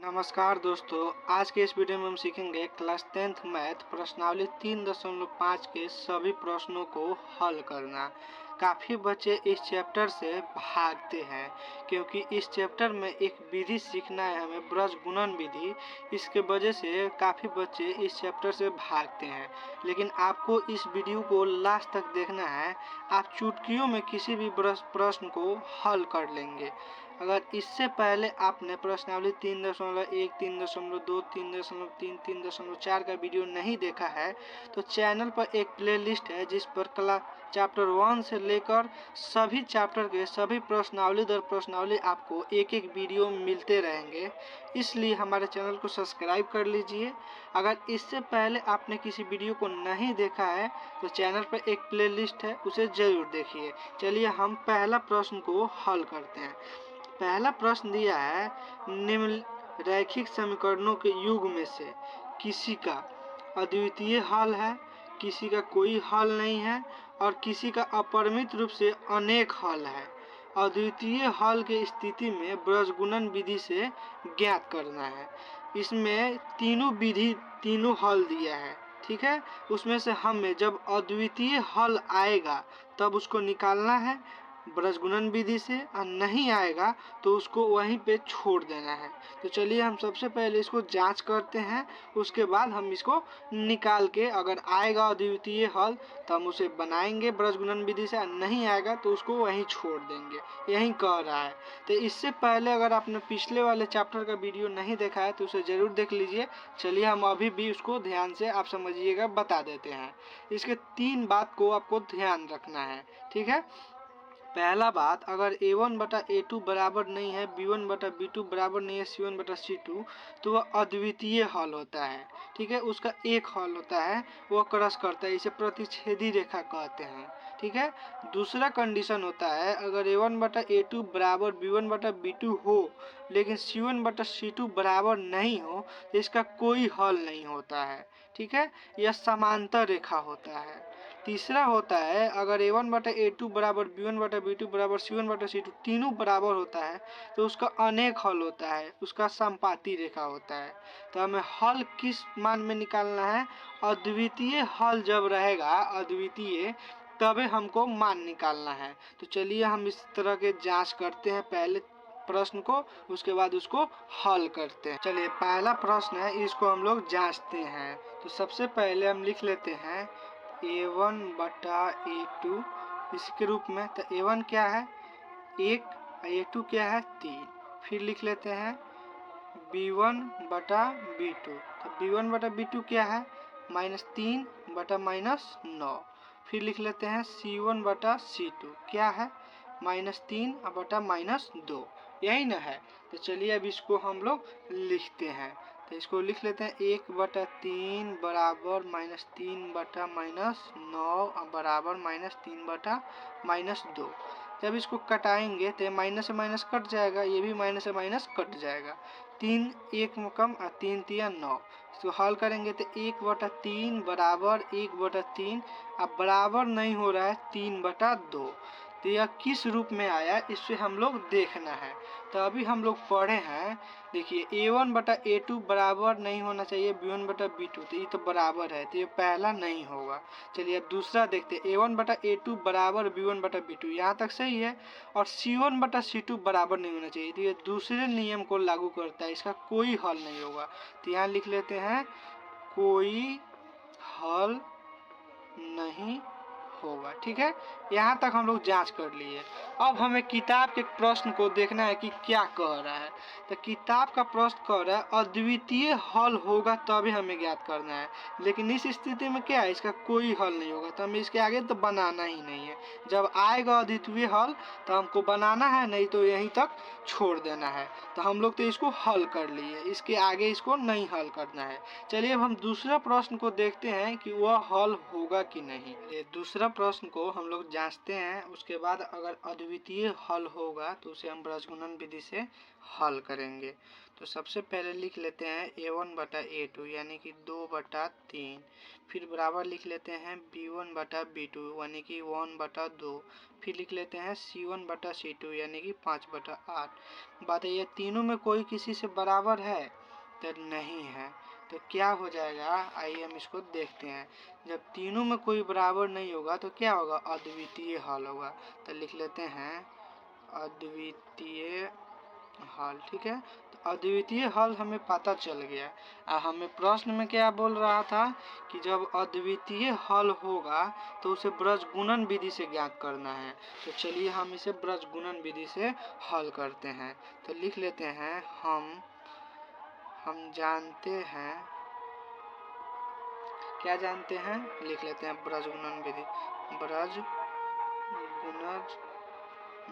नमस्कार दोस्तों, आज के इस वीडियो में हम सीखेंगे क्लास 10th मैथ प्रश्नावली 3.5 के सभी प्रश्नों को हल करना। काफ़ी बच्चे इस चैप्टर से भागते हैं क्योंकि इस चैप्टर में एक विधि सीखना है हमें, ब्रज गुणन विधि। इसके वजह से काफ़ी बच्चे इस चैप्टर से भागते हैं, लेकिन आपको इस वीडियो को लास्ट तक देखना है। आप चुटकियों में किसी भी प्रश्न को हल कर लेंगे। अगर इससे पहले आपने प्रश्नावली 3.1, 3.2, 3.3, 3.4 का वीडियो नहीं देखा है तो चैनल पर एक प्लेलिस्ट है जिस पर चैप्टर 1 से लेकर सभी चैप्टर के सभी प्रश्नावली दर प्रश्नावली आपको एक एक वीडियो मिलते रहेंगे। इसलिए हमारे चैनल को सब्सक्राइब कर लीजिए। अगर इससे पहले आपने किसी वीडियो को नहीं देखा है तो चैनल पर एक प्लेलिस्ट है, उसे ज़रूर देखिए। चलिए हम पहला प्रश्न को हल करते हैं। पहला प्रश्न दिया है, निम्न रैखिक समीकरणों के युग में से किसी का अद्वितीय हल है, किसी का कोई हल नहीं है और किसी का अपरिमित रूप से अनेक हल है। अद्वितीय हल की स्थिति में ब्रजगुणन विधि से ज्ञात करना है। इसमें तीनों हल दिया है, ठीक है। उसमें से हमें जब अद्वितीय हल आएगा तब उसको निकालना है ब्रजगुणन विधि से, और नहीं आएगा तो उसको वहीं पे छोड़ देना है। तो चलिए हम सबसे पहले इसको जांच करते हैं, उसके बाद हम इसको निकाल के अगर आएगा अद्वितीय हल तो हम उसे बनाएंगे ब्रजगुणन विधि से, नहीं आएगा तो उसको वहीं छोड़ देंगे। यही कह रहा है। तो इससे पहले अगर आपने पिछले वाले चैप्टर का वीडियो नहीं देखा है तो उसे ज़रूर देख लीजिए। चलिए हम अभी भी उसको ध्यान से आप समझिएगा बता देते हैं। इसके 3 बात को आपको ध्यान रखना है, ठीक है। पहला बात, अगर a1/a2 बराबर नहीं है, b1/b2 बराबर नहीं है, c1/c2 तो वह अद्वितीय हल होता है, ठीक है। उसका एक हल होता है, वह क्रॉस करता है, इसे प्रतिच्छेदी रेखा कहते हैं, ठीक है। दूसरा कंडीशन होता है, अगर a1/a2 बराबर b1/b2 हो लेकिन c1/c2 बराबर नहीं हो तो इसका कोई हल नहीं होता है, ठीक है। यह समांतर रेखा होता है। तीसरा होता है, अगर a1/a2 बराबर b1/b2 बराबर c1/c2 तीनों बराबर होता है तो उसका अनेक हल होता है, उसका समपाती रेखा होता है। तो हमें हल किस मान में निकालना है? अद्वितीय हल जब रहेगा अद्वितीय, तभी हमको मान निकालना है। तो चलिए हम इस तरह के जांच करते हैं पहले प्रश्न को, उसके बाद उसको हल करते हैं। चलिए पहला प्रश्न है, इसको हम लोग जांचते हैं। तो सबसे पहले हम लिख लेते हैं a1/a2 इसके रूप में। तो a1 क्या है 1, a2 क्या है 3। फिर लिख लेते हैं b1/b2। तो b1/b2 क्या है -3/-9। फिर लिख लेते हैं c1/c2 क्या है -3/-2। यही ना है। तो चलिए अब इसको हम लोग लिखते हैं। तो इसको लिख लेते हैं 1/3 बराबर -3/-9 बराबर -3/-2। जब इसको कटाएंगे तो माइनस से माइनस कट जाएगा, ये भी माइनस से माइनस कट जाएगा। 3 1 में कम और 3 3 9। इसको हल करेंगे तो 1/3 बराबर 1/3, अब बराबर नहीं हो रहा है 3/2। तो यह किस रूप में आया इससे हम लोग देखना है। तो अभी हम लोग पढ़े हैं, देखिए a1/a2 बराबर नहीं होना चाहिए b1/b2, तो ये तो बराबर है, तो ये पहला नहीं होगा। चलिए अब दूसरा देखते हैं, a1/a2 बराबर b1/b2, यहाँ तक सही है। और c1/c2 बराबर नहीं होना चाहिए, तो ये दूसरे नियम को लागू करता है, इसका कोई हल नहीं होगा। तो यहाँ लिख लेते हैं कोई हल नहीं होगा, ठीक है। यहाँ तक हम लोग जांच कर लिए। अब हमें किताब के प्रश्न को देखना है कि क्या कह रहा है। तो किताब का प्रश्न कह रहा है अद्वितीय हल होगा तभी हमें ज्ञात करना है, लेकिन इस स्थिति में क्या है, इसका कोई हल नहीं होगा, तो हमें इसके आगे तो बनाना ही नहीं है। जब आएगा अद्वितीय हल तो हमको बनाना है, नहीं तो यहीं तक छोड़ देना है। तो हम लोग तो इसको हल कर लिए, इसके आगे इसको नहीं हल करना है। चलिए अब हम दूसरा प्रश्न को देखते हैं कि वह हल होगा कि नहीं। ये दूसरा प्रश्न को हम लोग जांचते हैं, उसके बाद अगर अद्वितीय हल होगा तो उसे हम ब्रजगुणन विधि से हल करेंगे। तो सबसे पहले लिख लेते हैं a1/a2 यानी कि 2/3। फिर बराबर लिख लेते हैं b1/b2 यानी कि 1/2। फिर लिख लेते हैं c1/c2 यानी कि 5/8। बताइए तीनों में कोई किसी से बराबर है? तो नहीं है। तो क्या हो जाएगा, आइए हम इसको देखते हैं। जब तीनों में कोई बराबर नहीं होगा तो क्या होगा, अद्वितीय हल होगा। तो लिख लेते हैं अद्वितीय हल। ठीक है, तो अद्वितीय हल हमें पता चल गया। हमें प्रश्न में क्या बोल रहा था कि जब अद्वितीय हल होगा तो उसे ब्रज गुणन विधि से ज्ञात करना है। तो चलिए हम इसे ब्रज गुणन विधि से हल करते हैं। तो लिख लेते हैं हम जानते हैं, क्या जानते हैं, लिख लेते हैं ब्रज गुणन विधि, ब्रज गुणन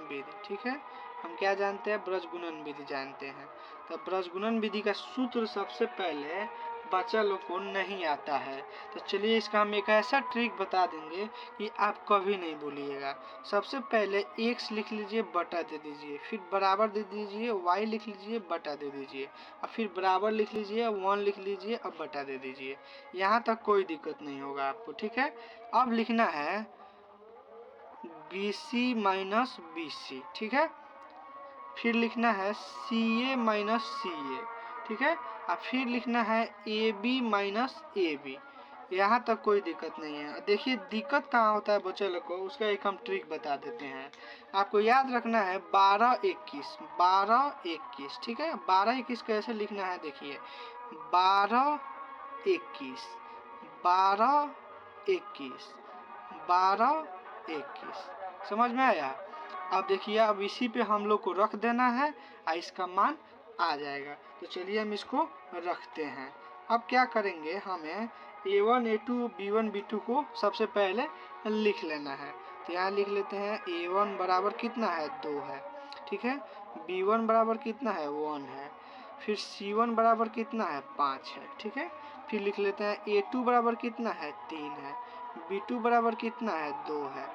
विधि। ठीक है, हम क्या जानते हैं, ब्रज गुणन विधि जानते हैं। तो ब्रज गुणन विधि का सूत्र सबसे पहले बच्चा लोग को नहीं आता है। तो चलिए इसका हम एक ऐसा ट्रिक बता देंगे कि आप कभी नहीं भूलिएगा। सबसे पहले x लिख लीजिए, बटा दे दीजिए, फिर बराबर दे दीजिए, y लिख लीजिए, बटा दे दीजिए, और फिर बराबर लिख लीजिए, 1 लिख लीजिए, अब बटा दे दीजिए। यहाँ तक कोई दिक्कत नहीं होगा आपको। ठीक है, अब लिखना है BC माइनस BC। ठीक है, फिर लिखना है CA माइनस CA। ठीक है, और फिर लिखना है AB माइनस AB। यहाँ तक कोई दिक्कत नहीं है। देखिए दिक्कत कहाँ होता है बच्चे लोग को, उसका एक हम ट्रिक बता देते हैं। आपको याद रखना है 12 21 12 21। ठीक है, 12 21 कैसे लिखना है, देखिए 12 21 12 21 12 21। समझ में आया? अब देखिए अब इसी पे हम लोग को रख देना है और इसका मान आ जाएगा। तो चलिए हम इसको रखते हैं। अब क्या करेंगे, हमें a1 a2 b1 b2 को सबसे पहले लिख लेना है। तो यहाँ लिख लेते हैं a1 बराबर कितना है, 2 है। ठीक है, b1 बराबर कितना है, 1 है। फिर c1 बराबर कितना है, 5 है। ठीक है, फिर लिख लेते हैं a2 बराबर कितना है, 3 है। b2 बराबर कितना है, 2 है।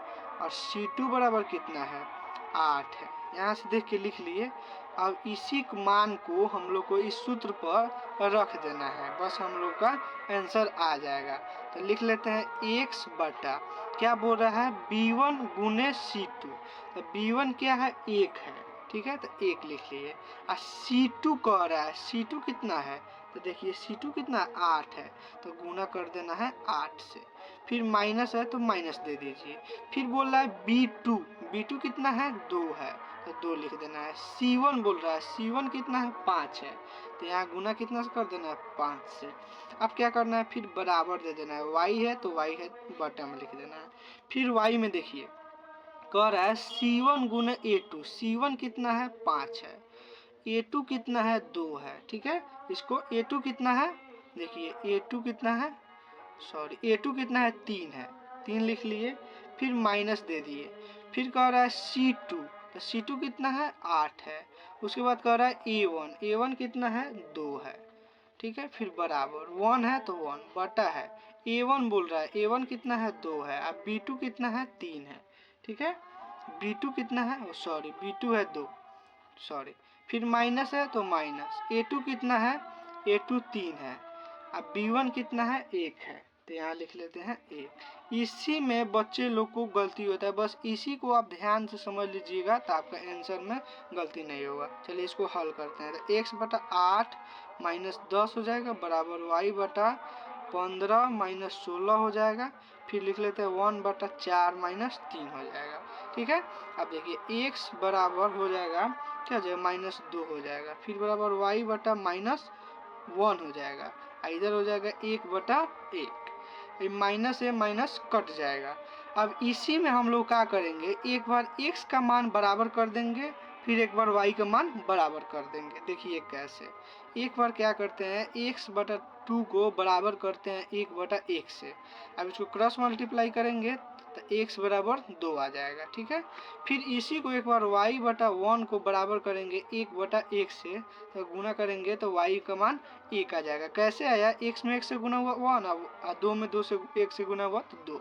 और c2 बराबर कितना है, 8 है। यहाँ से देख के लिख लिए। अब इसी मान को हम लोग को इस सूत्र पर रख देना है, बस हम लोग का आंसर आ जाएगा। तो लिख लेते हैं x बटा, क्या बोल रहा है, b1 गुने c2। तो b1 क्या है, 1 है। ठीक है, तो 1 लिख लिए। और c2 कह रहा है, c2 कितना है, तो देखिए c2 कितना, 8 है। तो गुना कर देना है 8 से। फिर माइनस है तो माइनस दे दीजिए। फिर बोल रहा है b2 कितना है, 2 है। तो 2 लिख देना है। c1 बोल रहा है, c1 कितना है, 5 है। तो यहाँ गुना कितना से कर देना है, 5 से। अब क्या करना है, फिर बराबर दे देना है, y है तो y है बटा में लिख देना है। फिर y में देखिए कह रहा है c1 गुना a2, c1 कितना है, 5 है। a2 कितना है, 2 है। ठीक है, इसको a2 कितना है, देखिए a2 कितना है, a2 कितना है, 3 है। 3 लिख लिए। फिर माइनस दे दिए। फिर कह रहा है c2, तो c2 कितना है, 8 है। उसके बाद कह रहा है a1 कितना है, 2 है। ठीक है, फिर बराबर 1 है तो 1 बटा है, a1 बोल रहा है, a1 कितना है, 2 है। अब b2 कितना है, 3 है। ठीक है, b2 कितना है, b2 है 2, फिर माइनस है तो माइनस, a2 कितना है, a2 3 है। अब b1 कितना है, 1 है। तो यहाँ लिख लेते हैं 1। इसी में बच्चे लोग को गलती होता है, बस इसी को आप ध्यान से समझ लीजिएगा तो आपका आंसर में गलती नहीं होगा। चलिए इसको हल करते हैं। तो x बटा 8 माइनस 10 हो जाएगा, बराबर y बटा 15 माइनस 16 हो जाएगा। फिर लिख लेते हैं 1 बटा 4 माइनस 3 हो जाएगा। ठीक है, अब देखिए x बराबर हो जाएगा, क्या हो जाएगा, माइनस 2 हो जाएगा। फिर बराबर y बटा माइनस 1 हो जाएगा। इधर हो जाएगा 1 बटा 1, माइनस से माइनस कट जाएगा। अब इसी में हम लोग क्या करेंगे, एक बार x का मान बराबर कर देंगे, फिर एक बार y का मान बराबर कर देंगे। देखिए कैसे, एक बार क्या करते हैं, x बटा 2 को बराबर करते हैं 1 बटा 1 से। अब इसको क्रॉस मल्टीप्लाई करेंगे तो x बराबर 2 आ जाएगा। ठीक है, फिर इसी को एक बार y बटा 1 को बराबर करेंगे 1 बटा 1 से, तो गुना करेंगे तो y का मान 1 आ जाएगा। कैसे आया, x में 1 से गुना हुआ 1, और 2 में 2 से 1 से गुना हुआ तो 2,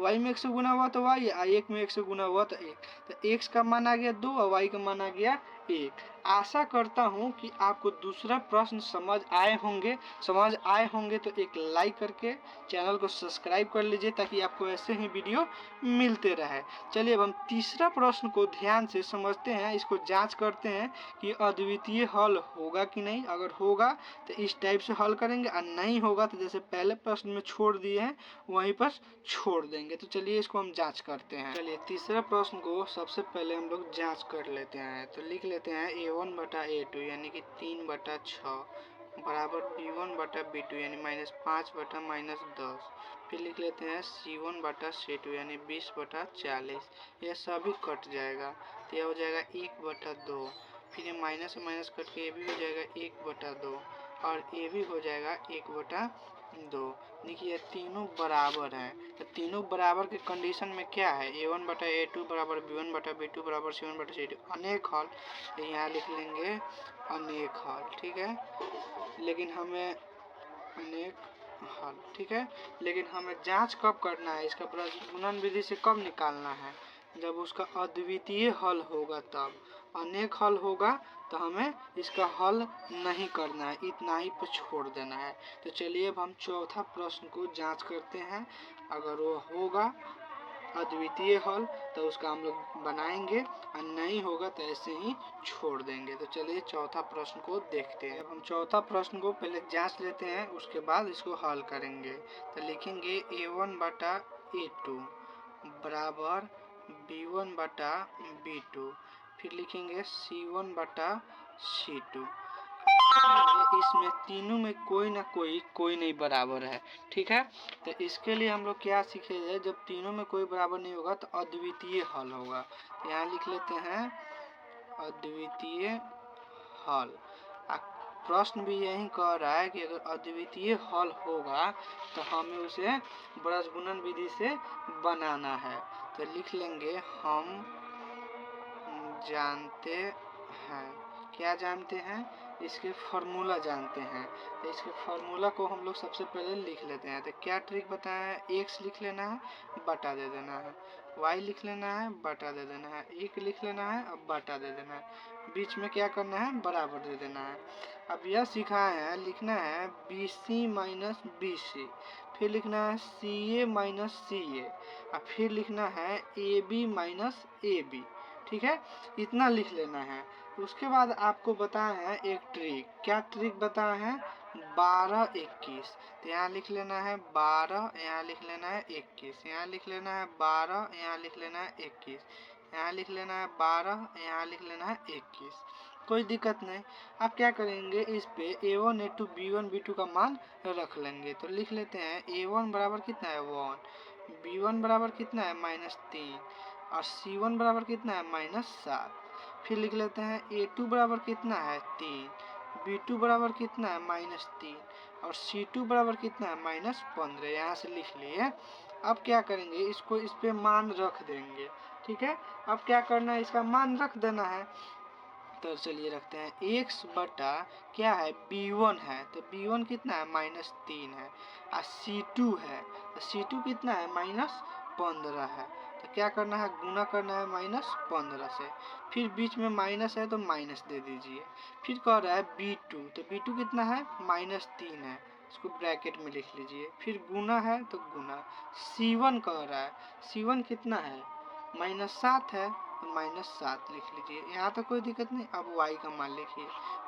y में 1 से गुना हुआ तो y, 1 में 1 से गुना हुआ तो 1। तो x का मान आ गया 2 और y का मान आ गया 1। आशा करता हूँ कि आपको दूसरा प्रश्न समझ आए होंगे तो एक लाइक करके चैनल को सब्सक्राइब कर लीजिए ताकि आपको ऐसे ही वीडियो मिलते रहे। चलिए अब हम तीसरा प्रश्न को ध्यान से समझते हैं, इसको जांच करते हैं कि अद्वितीय हल होगा कि नहीं। अगर होगा तो इस टाइप से हल करेंगे और नहीं होगा तो जैसे पहले प्रश्न में छोड़ दिए हैं वहीं पर छोड़ देंगे। तो चलिए इसको हम जांच करते हैं। चलिए तीसरे प्रश्न को सबसे पहले हम लोग जांच कर लेते हैं। तो लिख लेते हैं a1 बटा a2 यानी कि 3 बटा 6 बराबर b1 बटा b2 यानी -5 बटा -10। फिर लिख लेते हैं c1 बटा c2 यानी 20 बटा 40। यह सभी कट जाएगा तो यह हो जाएगा 1 बटा 2। फिर ये माइनस से माइनस कट के ये भी हो जाएगा 1 बटा 2 और ये भी हो जाएगा 1 बटा 2। देखिए तीनों बराबर हैं। तो तीनों बराबर के कंडीशन में क्या है, a1 बटा a2 बराबर b1 बटा b2 बराबर c1 बटा c2 अनेक हल। तो यहाँ लिख लेंगे अनेक हल, ठीक है। लेकिन हमें अनेक हल, ठीक है। लेकिन हमें जांच कब करना है, इसका गुणन विधि से कब निकालना है, जब उसका अद्वितीय हल होगा तब। अनेक हल होगा तो हमें इसका हल नहीं करना है, इतना ही पर छोड़ देना है। तो चलिए अब हम चौथा प्रश्न को जांच करते हैं। अगर वो होगा अद्वितीय हल तो उसका हम लोग बनाएंगे और नहीं होगा तो ऐसे ही छोड़ देंगे। तो चलिए चौथा प्रश्न को देखते हैं। अब हम चौथा प्रश्न को पहले जांच लेते हैं, उसके बाद इसको हल करेंगे। तो लिखेंगे a1 बटा a2 बराबर b1 बटा b2। फिर लिखेंगे c1 बटा c2। इसमें तीनों में कोई ना कोई नहीं बराबर है, ठीक है। तो इसके लिए हम लोग क्या सीखेंगे, जब तीनों में कोई बराबर नहीं होगा तो अद्वितीय हल होगा। तो यहाँ लिख लेते हैं अद्वितीय हल। प्रश्न भी यही कह रहा है कि अगर अद्वितीय हल होगा तो हमें उसे ब्रजगुणन विधि से बनाना है। तो लिख लेंगे हम जानते हैं, क्या जानते हैं, इसके फार्मूला जानते हैं। तो इसके फार्मूला को हम लोग सबसे पहले लिख लेते हैं। तो क्या ट्रिक बताया है, x लिख लेना है, बटा दे देना है, y लिख लेना है, बटा दे देना है, 1 लिख लेना है और बटा दे देना है, बीच में क्या करना है, बराबर दे देना है। अब यह सिखाया है, लिखना है BC माइनस BC, फिर लिखना है CA माइनस CA और फिर लिखना है AB माइनस AB, ठीक है। इतना लिख लेना है। उसके बाद आपको बताया है एक ट्रिक। क्या ट्रिक बताया है, 12 21। तो यहाँ लिख लेना है 12, यहाँ लिख लेना है 21, यहाँ लिख लेना है 12, यहाँ लिख लेना है 21, यहाँ लिख लेना है 12, यहाँ लिख लेना है 21। कोई दिक्कत नहीं। आप क्या करेंगे, इस पे a1 a2 b1 b2 का मान रख लेंगे। तो लिख लेते हैं a1 बराबर कितना है 1, b1 बराबर कितना है -3 और c1 बराबर कितना है -7। फिर लिख लेते हैं a2 बराबर कितना है 3, b2 बराबर कितना है -3 और c2 बराबर कितना है -15। यहाँ से लिख लिए। अब क्या करेंगे, इसको इस पे मान रख देंगे, ठीक है। अब क्या करना है, इसका मान रख देना है। तो चलिए रखते हैं x बटा क्या है b1 है, तो b1 कितना है -3 है और c2 है, तो c2 कितना है -15 है। तो क्या करना है, गुना करना है -15 से, फिर बीच में माइनस है तो माइनस दे दीजिए। फिर कह रहा है b2, तो b2 कितना है -3 है, इसको ब्रैकेट में लिख लीजिए। फिर गुना है तो गुना, c1 कह रहा है, c1 कितना है -7 है, -7 लिख लीजिए, यहाँ तो कोई दिक्कत नहीं। अब y का मान लिखिए,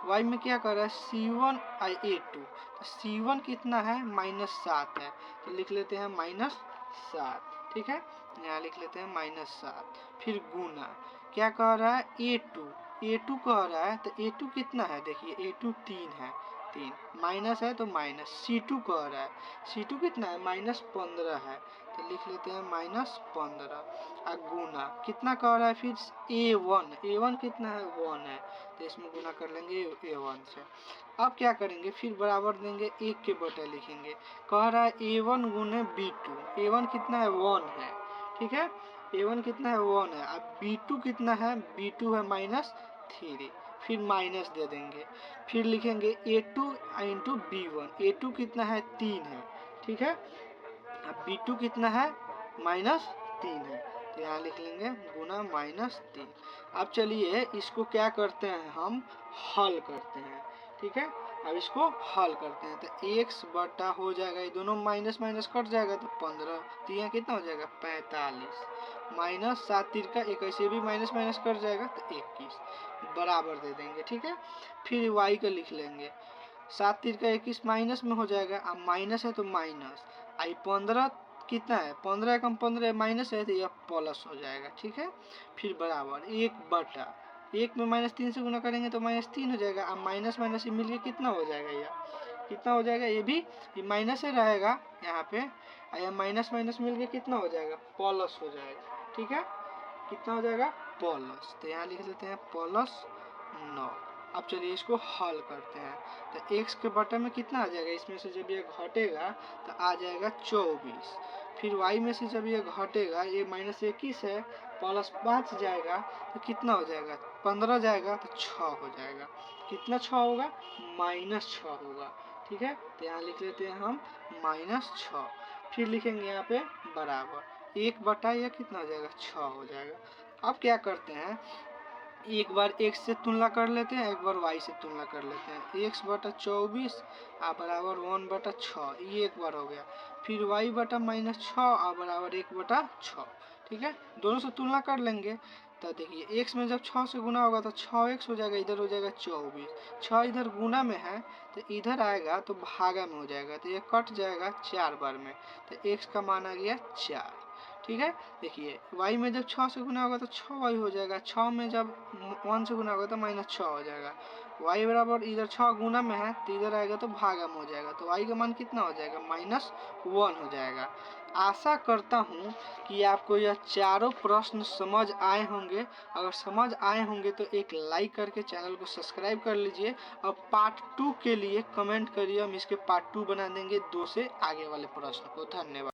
y में क्या कर रहा है c1 a2, तो c1 कितना है -7 है, तो लिख लेते हैं -7, ठीक है। यहाँ लिख लेते हैं -7। फिर गुना, क्या कह रहा है a2 कह रहा है, तो a2 कितना है, देखिए a2 3 है, 3 माइनस है तो माइनस। c2 कह रहा है, c2 कितना है -15 है, तो लिख लेते हैं -15। गुना कितना कह रहा है, फिर a1 कितना है 1 है, तो इसमें गुना कर लेंगे a1 से। अब क्या करेंगे, फिर बराबर देंगे 1 के बटे लिखेंगे। कह रहा है a1 गुने b2, a1 कितना है 1 है, ठीक है, a1 कितना है 1 है। अब b2 कितना है, b2 है -3, फिर माइनस दे देंगे। फिर लिखेंगे a2 इंटू b1, a2 कितना है 3 है, ठीक है। अब b2 कितना है -3 है, तो तो यहाँ लिख लेंगे गुना -3। अब चलिए इसको क्या करते हैं, हम हल करते हैं। ठीक है, अब इसको हल करते हैं तो x बटा हो जाएगा, ये दोनों माइनस माइनस कट जाएगा तो 15, तो यहाँ कितना हो जाएगा 45, माइनस 7 तिरका 21, ये भी माइनस माइनस कट जाएगा तो 21 बराबर दे देंगे। ठीक है, फिर y का लिख लेंगे, 7 तिरका 21 माइनस में हो जाएगा, अब माइनस है तो माइनस, आई 15 कितना है 15 कम 15 माइनस है तो यह प्लस हो जाएगा। ठीक है, फिर बराबर 1 बटा 1 में -3 से गुना करेंगे तो -3 हो जाएगा। अब माइनस माइनस मिलके कितना हो जाएगा, यह कितना हो जाएगा, ये भी ये माइनस ही रहेगा यहाँ पे, यह माइनस माइनस मिलके कितना हो जाएगा प्लस हो जाएगा। ठीक है, कितना हो जाएगा प्लस, तो यहाँ लिख लेते हैं +9। अब चलिए इसको हल करते हैं तो x के बटे में कितना आ जाएगा, इसमें से जब ये घटेगा तो आ जाएगा 24, फिर y में से जब ये घटेगा, ये -21 है +5 जाएगा तो कितना हो जाएगा 15 जाएगा तो 6 हो जाएगा। कितना 6 होगा, -6 होगा। ठीक है, तो यहाँ लिख लेते हैं हम -6, फिर लिखेंगे यहाँ पे बराबर 1 बटा यह कितना हो जाएगा 6 हो जाएगा। अब क्या करते हैं, एक बार x से तुलना कर लेते हैं, एक बार y से तुलना कर लेते हैं। x बटा 24 बराबर 1 बटा 6, ये एक बार हो गया, फिर y बटा -6 बराबर 1 बटा 6। ठीक है, दोनों से तुलना कर लेंगे तो देखिए x में जब 6 से गुना होगा तो 6x हो जाएगा, इधर हो जाएगा 24, 6 इधर गुना में है तो इधर आएगा तो भागा में हो जाएगा, तो ये कट जाएगा 4 बार में, तो x का मान आ गया 4। ठीक है, देखिए y में जब 6 से गुना होगा तो 6y हो जाएगा, 6 में जब 1 से गुना होगा तो -6 हो जाएगा, y बराबर इधर 6 गुना में है तो इधर आएगा तो भागा में हो जाएगा, तो y का मान कितना हो जाएगा -1 हो जाएगा। आशा करता हूँ कि आपको यह चारों प्रश्न समझ आए होंगे। अगर समझ आए होंगे तो एक लाइक करके चैनल को सब्सक्राइब कर लीजिए और पार्ट 2 के लिए कमेंट करिए, हम इसके पार्ट 2 बना देंगे 2 से आगे वाले प्रश्न को। धन्यवाद।